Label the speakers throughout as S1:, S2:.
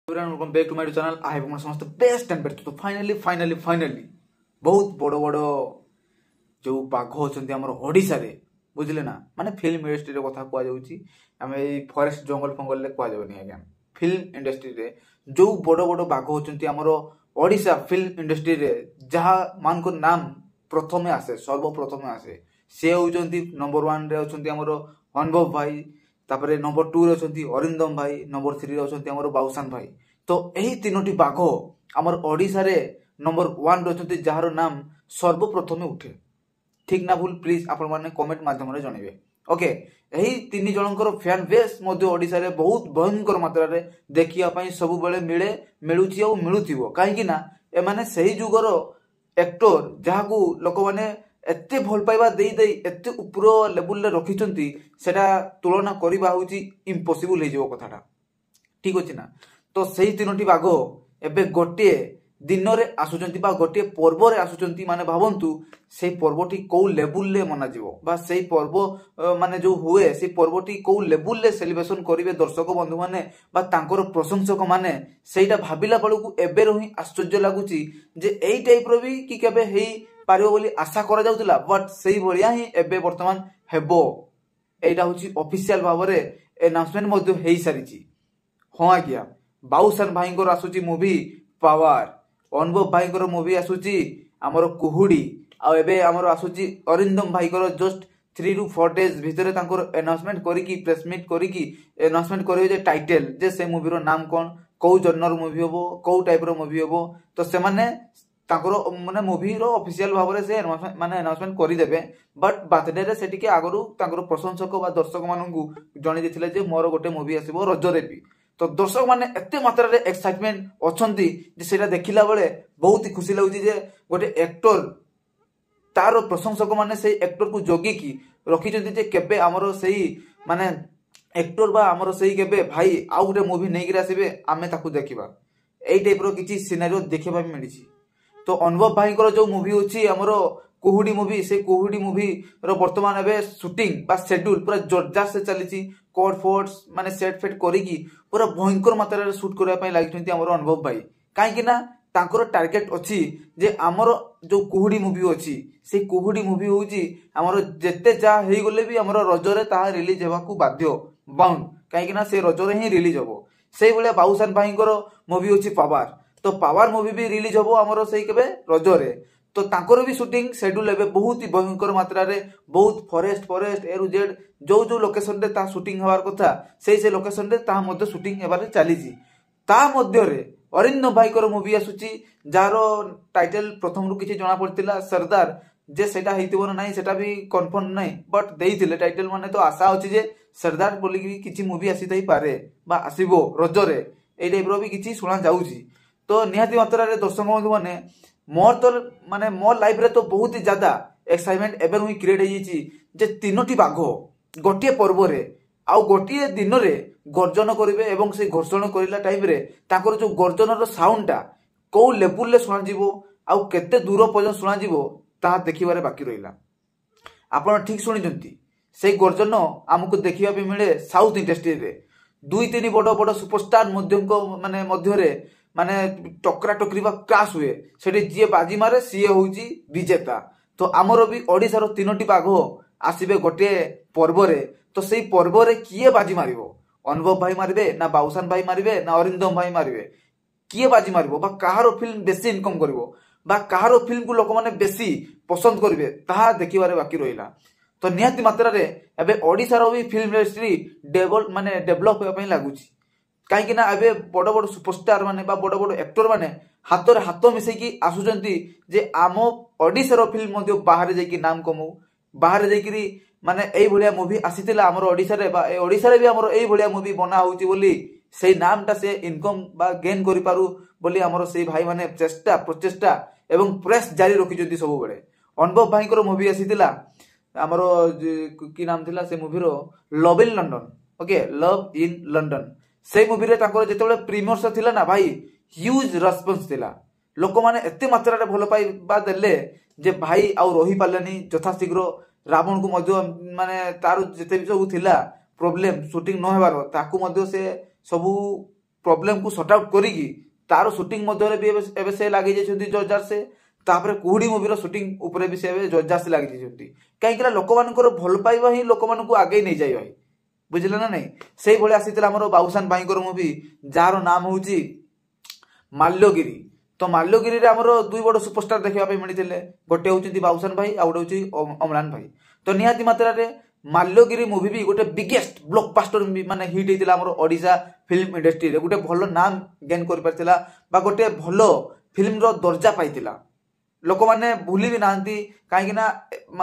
S1: everyone, welcome back to my channel. I have समस्त best and best. तो finally बहुत बड़ बड़ जो बाघ अच्छा आम ओडिशा रे बुझले ना, माने फिल्म इंडस्ट्री रे कथा कुआ जाउची। आम फॉरेस्ट जंगल फंगल ले कुआ जाबनी आज्ञा। फिल्म इंडस्ट्री रे जो बड़ बड़ बाघ अच्छा आम ओडिशा फिल्म इंडस्ट्री रे जहा मान को नाम प्रथमे आसे, सर्वप्रथमे आसे से होउचंती नंबर 1 रे अछंती हमरो अनुभव भाई, तापरे नंबर 2 रे अछंती अरिंदम भाई, नंबर 3 रे अछंती हमरो बाउसान भाई। तो यही तीनोटी बाघ आमर ओडिशा रे नंबर 1 रे अछंती जहार नाम सर्वप्रथमे उठे। ठीक ना भूल प्लीज आपण माने कमेंट माध्यम रे जणिबे। ओके, यही तीन जनकर फैन बेस मध्य ओडिशा रे बहुत भयंकर मात्रा रे देखिया पई सब बेले मिलुची आ मिलुथिबो। काहे कि ना ए माने सही जुगर एक्टर जहाकू लोक माने एते भल पाइबा देई एते ऊपर लेवल रे रखिचंती, सेटा तुलना करिबा होची इम्पॉसिबल हे जेवो कथाटा। ठीक अछि ना। तो सही तीनोटी बाघ एबे गोटे दिन रे आसुचंती बा गोटे पर्व रे आसुचंती। माने भावंतु से पर्वटी को लेवल ले मना जीवो बा से पर्व माने जो हुए से पर्वटी को लेवल ले सेलिब्रेशन करिवे दर्शक बंधु माने बा तांकर प्रशंसक माने। सेटा भाबिला बेलकू एबे रही आश्चर्य लागुची जे एई टाइप रो भी कि केबे हेई पारिबो बोली आशा करा जाउतला, बट सेही भलिया ही एबे वर्तमान हेबो। एटा होची ऑफिशियल भाबरे अनाउंसमेंट मध्य हेई सारिची। हां आज्ञा, बाउसान भाईंकर आसुची मूवी पावर, अनुभव भाईंकर मूवी आसुची हमर कुहुडी, आ एबे हमर आसुची Arindam Bhaikar just 3 to 4 days भितरे तांकर अनाउंसमेंट करिकी प्रेस मीट करिकी अनाउंसमेंट करिवे जे टाइटल जे से मूवी रो नाम कोन, को जर्नर मूवी होबो, को टाइप रो मूवी होबो। तो से माने तांकर माने मूवी रो ऑफिशियल भाबरे से माने अनाउंसमेंट करि देबे। बट बर्थडे रे सेठी के आगरु तांकर प्रशंसक बा दर्शक माननकु जणी दिथिले जे मोर गोटे मूवी आसीबो रजरे भी। तो दर्शक माने एते मात्रा रे एक्साइटमेंट अछंती जे सेटा देखिला बेले बहुत ही खुशी लागुची जे गोटे एक्टर तारो प्रशंसक माने से एक्टर को जोगी की रखिचंती जे केबे हमरो सेही माने एक्टर बा हमरो सेही केबे भाई आ गोटे मूवी नै गिरा आसीबे आमे ताकू देखिबा। एई टाइप रो किछि सिनेरियो देखिबा मिलिछि। तो अनुभव भाईकर जो मूवी होची हमरो कुहुडी मूवी, से कुहुडी मूवी रो वर्तमान एबे शूटिंग बा शेड्यूल पूरा जोरदार से चलीची। कोड फोर्स माने सेट फेट करिकी पूरा भयंकर मात्रा रे शूट करबा पई लागिथंती हमरो अनुभव भाई। काहे कि ना तांकर टार्गेट अछि जे हमरो जो कुहुडी मूवी अछि से कुहुडी मूवी होची हमरो जेते जा हेई गले भी हमरो रजरे ता रिलीज हेबाकू बाध्य बाउंड। काहे कि ना से रजरे ही रिलीज होबो। सेही भले बाउसान भाईकर मूवी होची पावर, तो पावर मूवी भी रिलीज होबो हमरो सेही केबे रजरे। तो तांकर भी शूटिंग शेड्यूल एबे बहुत ही भयंकर मात्रा रे बहुत फॉरेस्ट ए टू जेड जो लोकेशन रे ता शूटिंग हवार कथा से लोकेशन रे ता मध्य शूटिंग हेबार चलीजी। ता मध्य रे अरिंदम भाईकर मूवी आसुची जारो टाइटल प्रथम रु किछि जणा पड़तिला सरदार, जे सेटा हेतिबो नै सेटा भी कंफर्म नै, बट देइथिले टाइटल माने। तो आशा अछि जे सरदार बोली किछि मूवी आसी तई पारे बा आसीबो रजरे, ए टाइप रो भी किछि सुना जाउची। तो निहाती मात्रा रे दर्शक बंधु माने मोर तो माने मोर लाइफ रे तो बहुत ही ज्यादा एक्साइटमेंट एबे हुई क्रिएट हे छी जे तीनोटी बाघ गोटिए पर्व रे आ गोटिए दिन रे गर्जन करिवे एवं से घर्षण करिला टाइम रे ताकर जो गर्जन रो साउंड टा को लेवल ले सुना जीवो आ केते दूर पर्यंत सुना जीवो ता देखिबारे बाकी रहिला। आपण ठीक सुनि जंती से गर्जन हमकु देखिबा पे मिले साउथ इंडस्ट्री रे 2-3 बड़ सुपरस्टार मध्य रे माने टकरा टकरी बा क्लास हुए सेठी जे बाजी मारे सीए होउची विजेता। तो आमर भी ओडिसा रो तीनोटी बाघ आसीबे गोटे पर्व रे। तो सेही पर्व रे किए बाजी मारिबो, अनुभव भाई मारिबे ना बाउसान भाई मारिबे ना अरिंदम भाई मारिबे, किए बाजी मारिबो बा काहारो फिल्म बेसी इनकम करिवो बा काहारो फिल्म को लोक माने बेसी पसंद करिवे ताहा देखिबारे बाकी रहिला। तो निहाती मात्रा रे एबे ओडिसा रो भी फिल्म इंडस्ट्री डेवलप होय पई लागुची। काहे कि ना एबे बड़ सुपरस्टार माने बा बड़ एक्टर माने हाथ रे हाथ मिसै की आसुचंती जे आमो ओडिसा रो फिल्म मध्य बाहर जाई की नाम कमु, बाहर जाई की माने एई भलिया मूवी आसीतिला हमर ओडिसा रे बा ए ओडिसा रे भी हमर एई भलिया मूवी बना होउची बोली सेही नामटा से इनकम बा गेन करि पारु बोली हमर सेही भाई माने चेष्टा प्रचेष्टा एवं प्रेस जारी रखि जदी सब बेले। अनुभव भाईकर मूवी आसीतिला हमर की नाम थिला से मूवी रो love in London. Okay, love in London से मूवी रे तांकर जेतेबेले प्रीमियर से थिला ना भाई ह्यूज रेस्पॉन्स थिला। लोक माने एते मात्रा रे भलो पाइबा देले जे भाई आ रही पालेनी यथा शीघ्र रावण को मध्य माने तार जेते भी सब थिला प्रॉब्लम शूटिंग न हेबार ताकू मध्य से सबू प्रोब्लेम को सॉर्ट आउट करिकी तार शूटिंग मध्य भी एबे से लगी जाइछथि जोरदार से तापर कुहुड़ी मूवी रो शूटिंग ऊपर भी से जोरदार से लगी जाइछथि कहीं लोक मानकर भल पाइबा ही लोक मान आगे नहीं जाइबा बुझिले ना नहीं से भले आसीतिला हमर बाबूसान भाईकर मूवी जार नाम होउची माल्यगिरी तो माल्यगिरी रे हमर दुई बड़ सुपरस्टार देखिबा पे मिलिथिले गोटे होउची बाबूसान भाई आ गोटे होउची अमलान भाई तो निहाती मात्रा रे माल्यगिरी मूवी भी गोटे बिगेस्ट ब्लॉकबस्टर माने हिट हेतिला हमर ओडिशा फिल्म इंडस्ट्री रे गोटे भलो नाम गेन कर परतिला बा गोटे भलो फिल्म रो दर्जा पाइतिला लोक माने भूली भी नांती काहे ना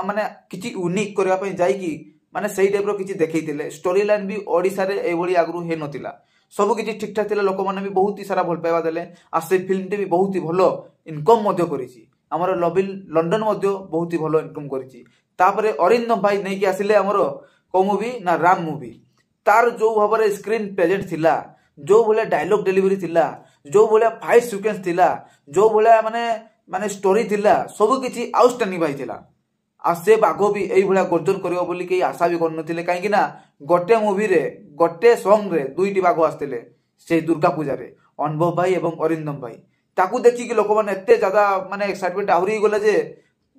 S1: माने किछि यूनिक करबा पे जाई कि माने सही टाइप रो किछि देखैतिले स्टोरी लाइन भी ओडिशा रे ए भली आगरु हे नतिला सब किछि ठीक ठाक थिला लोक माने भी बहुत ही सारा भल पाइबा देले आ से फिल्म टे भी बहुत ही भलो इनकम मध्य करिछि हमर लविल लंडन मध्य बहुत ही भलो इनकम करिछि तापरे अरिंदम भाई नै कि आसिले हमर को मूवी ना राम मूवी तार जो भाबरे स्क्रीन प्रेजेंट थिला जो भले डायलॉग डिलीवरी थिला जो भले फाइट सीक्वेंस थिला जो भले माने स्टोरी थिला सब किछि आउटस्टैंडिंग भाई थिला आ से बाघ भी एई भला गर्जन करियो बोली के आशा भी करनथिले काहे कि ना गोटे मूवी रे गोटे सॉन्ग रे दुईटी बाघ आस्तिले से दुर्गा पूजा रे अनुभव भाई एवं अरिंदम भाई ताकू देखि कि लोक माने एते ज्यादा माने एक्साइटमेंट आहुरी गले जे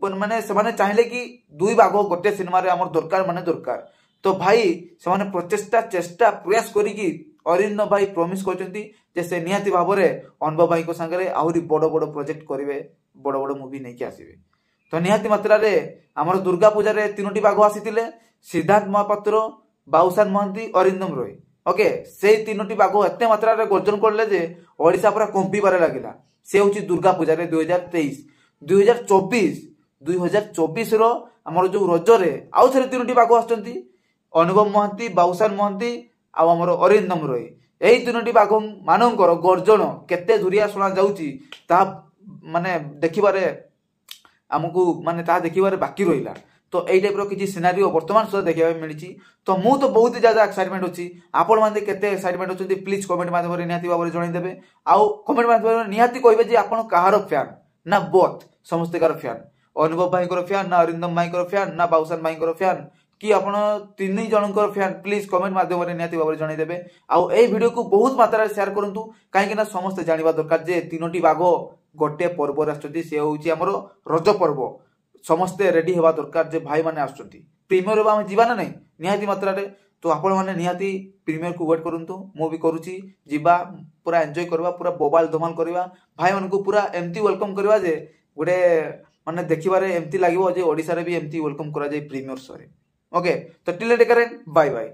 S1: माने से माने चाहिले कि दुई बाघ गोटे सिनेमा रे हमर दरकार माने दरकार तो भाई से माने प्रचेष्टा चेष्टा प्रयास करी कि अरिंदम भाई प्रॉमिस करचंती जे से निहाती भाबरे अनुभव भाई को संगे आहुरी बड़ बड़ प्रोजेक्ट करिवे बड़ बड़ मूवी नै कि आसीबे तो निहाती मात्रा रे हमर दुर्गा पूजा रे तीनोटी बाघ आसीतिले सिद्धार्थ महापात्र बाबूसान महंती अरिंदम रॉय ओके से तीनोटी बाघ एते मात्रा रे गर्जन करले जे ओडिसा पूरा कंपी बारे लागिला से होची दुर्गा पूजा रे 2023 2024 रो हमर जो रज रे आउ थरे तीनोटी बाघ आछंती अनुभव महंती बाबूसान महंती आ हमर अरिंदम रॉय एई तीनोटी बाघ मानकर गर्जन केते धुरिया सुना जाउची ता माने देखिबारे हमको माने ता देखिबारे बाकी रहिला तो एई टाइप रो किछि सिनेरियो वर्तमान सुधा देखिबा मिलिछि तो मु तो बहुत ज्यादा एक्साइटमेंट अछि आपण माने केते एक्साइटमेंट अछंती प्लीज कमेंट माध्यम रे निहाती बाबरे जणाई देबे आउ कमेंट माध्यम रे निहाती कहबे जे आपण काहार फैन ना बोथ समस्त कार फैन अनुभव भाई कर फैन ना अरिंदम भाई कर फैन ना बाबूसान भाई कर फैन कि आपण तीन जनकर फैन प्लीज कमेंट माध्यम रे निहाती बाबरे जणाई देबे आउ एई वीडियो को बहुत मात्रा रे शेयर करंतु काहे कि ना समस्त जानिबा दरकार जे तीनोटी बागो गोटे पर्व आछथि से होउची हमरो रज पर्व समस्ते रेडी हेबा दरकार जे भाई माने आछथि प्रीमियर हम जीवा ना नहीं निहाती मात्रा रे तो आपण माने निहाती प्रीमियर को वेट करंतु मु भी करूची जीवा पूरा एन्जॉय करबा पूरा बोबाल धमाल करबा भाई मन को पूरा एम्ति वेलकम करबा जे गुडे माने देखिबारे एम्ति लागिवो जे ओडिसा रे भी एम्ति वेलकम करा जाय प्रीमियर सरे ओके तो टिल डेकरेन बाय बाय।